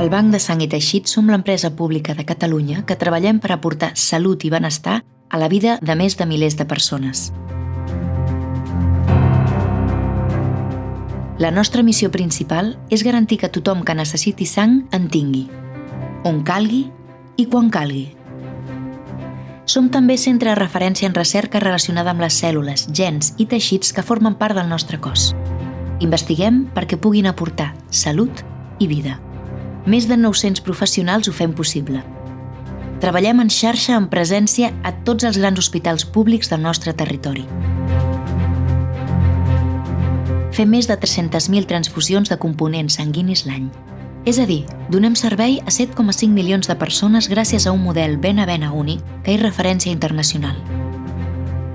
Al Banc de Sang i Teixits som l'empresa pública de Catalunya que treballem per aportar salut i benestar a la vida de més de milers de persones. La nostra missió principal és garantir que tothom que necessiti sang en tingui, on calgui i quan calgui. Som també centre de referència en recerca relacionada amb les cèl·lules, gens i teixits que formen part del nostre cos. Investiguem perquè puguin aportar salut i vida. Més de 900 professionals ho fem possible. Treballem en xarxa amb presència a tots els grans hospitals públics del nostre territori. Fem més de 300.000 transfusions de components sanguinis l'any. És a dir, donem servei a 7,5 milions de persones gràcies a un model ben a ben únic que és referència internacional.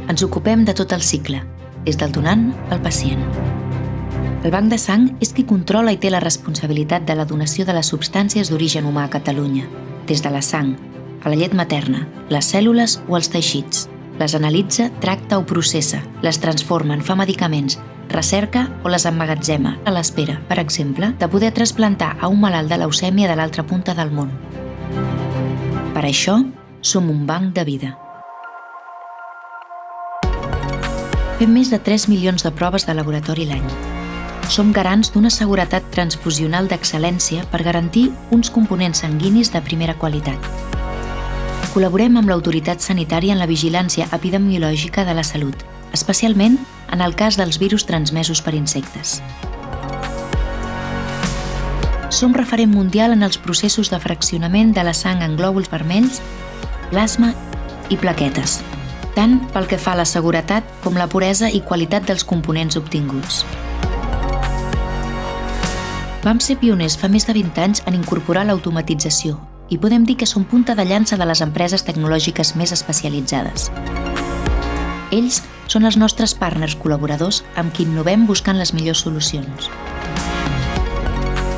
Ens ocupem de tot el cicle, des del donant al pacient. El Banc de Sang és qui controla i té la responsabilitat de la donació de les substàncies d'origen humà a Catalunya, des de la sang, a la llet materna, les cèl·lules o els teixits. Les analitza, tracta o processa, les transforma en fa medicaments, recerca o les emmagatzema a l'espera, per exemple, de poder trasplantar a un malalt de leucèmia de l'altra punta del món. Per això, som un banc de vida. Fem més de 3 milions de proves de laboratori l'any. Som garants d'una seguretat transfusional d'excel·lència per garantir uns components sanguinis de primera qualitat. Col·laborem amb l'autoritat sanitària en la vigilància epidemiològica de la salut, especialment en el cas dels virus transmesos per insectes. Som referent mundial en els processos de fraccionament de la sang en glòbuls vermells, plasma i plaquetes, tant pel que fa a la seguretat com la puresa i qualitat dels components obtinguts. Vam ser pioners fa més de 20 anys en incorporar l'automatització i podem dir que som punta de llança de les empreses tecnològiques més especialitzades. Ells són els nostres partners col·laboradors amb qui innovem buscant les millors solucions.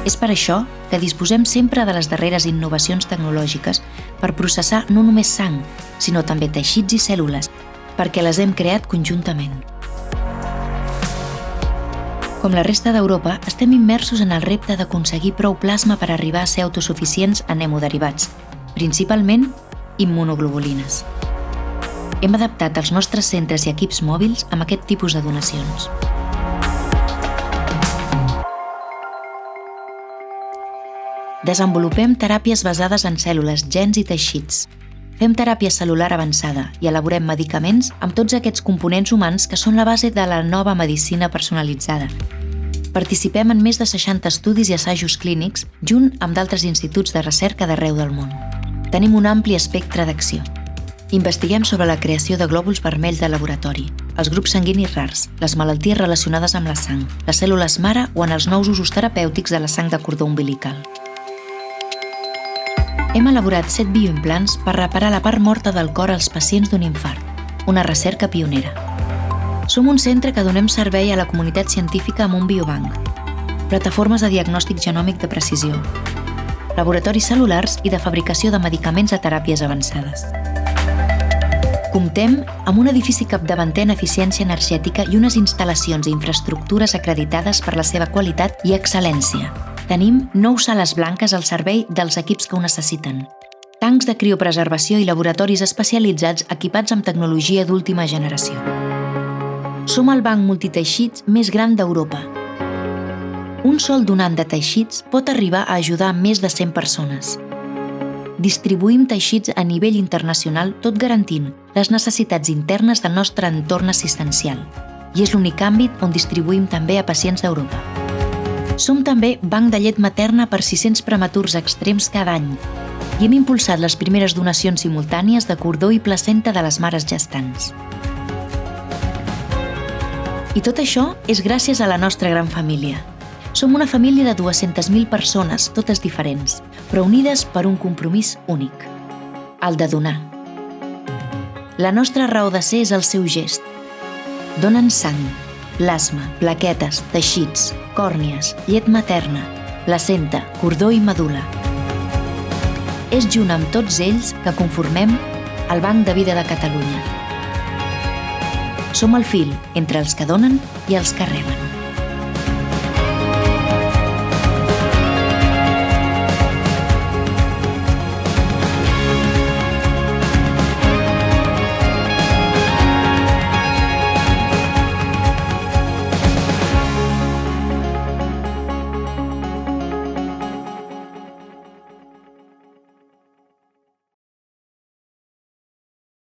És per això que disposem sempre de les darreres innovacions tecnològiques per processar no només sang, sinó també teixits i cèl·lules, perquè les hem creat conjuntament. Com la resta d'Europa, estem immersos en el repte d'aconseguir prou plasma per arribar a ser autosuficients en hemoderivats, principalment immunoglobulines. Hem adaptat els nostres centres i equips mòbils amb aquest tipus de donacions. Desenvolupem teràpies basades en cèl·lules, gens i teixits. Fem teràpia cel·lular avançada i elaborem medicaments amb tots aquests components humans que són la base de la nova medicina personalitzada. Participem en més de 60 estudis i assajos clínics junt amb d'altres instituts de recerca d'arreu del món. Tenim un ampli espectre d'acció. Investiguem sobre la creació de glòbuls vermells de laboratori, els grups sanguinis rars, les malalties relacionades amb la sang, les cèl·lules mare o en els nous usos terapèutics de la sang de cordó umbilical. Hem elaborat 7 bioimplants per reparar la part morta del cor als pacients d'un infart, una recerca pionera. Som un centre que donem servei a la comunitat científica amb un biobanc, plataformes de diagnòstic genòmic de precisió, laboratoris cel·lulars i de fabricació de medicaments a teràpies avançades. Comptem amb un edifici capdavanter en eficiència energètica i unes instal·lacions i infraestructures acreditades per la seva qualitat i excel·lència. Tenim 9 sales blanques al servei dels equips que ho necessiten, tancs de criopreservació i laboratoris especialitzats equipats amb tecnologia d'última generació. Som el banc multiteixits més gran d'Europa. Un sol donant de teixits pot arribar a ajudar més de 100 persones. Distribuïm teixits a nivell internacional tot garantint les necessitats internes del nostre entorn assistencial i és l'únic àmbit on distribuïm també a pacients d'Europa. Som també banc de llet materna per 600 prematurs extrems cada any i hem impulsat les primeres donacions simultànies de cordó i placenta de les mares gestants. I tot això és gràcies a la nostra gran família. Som una família de 200.000 persones, totes diferents, però unides per un compromís únic, el de donar. La nostra raó de ser és el seu gest. Donen sang, plasma, plaquetes, teixits, còrnies, llet materna, placenta, cordó i medul·la. És junt amb tots ells que conformem el Banc de Vida de Catalunya. Som el fil entre els que donen i els que reben.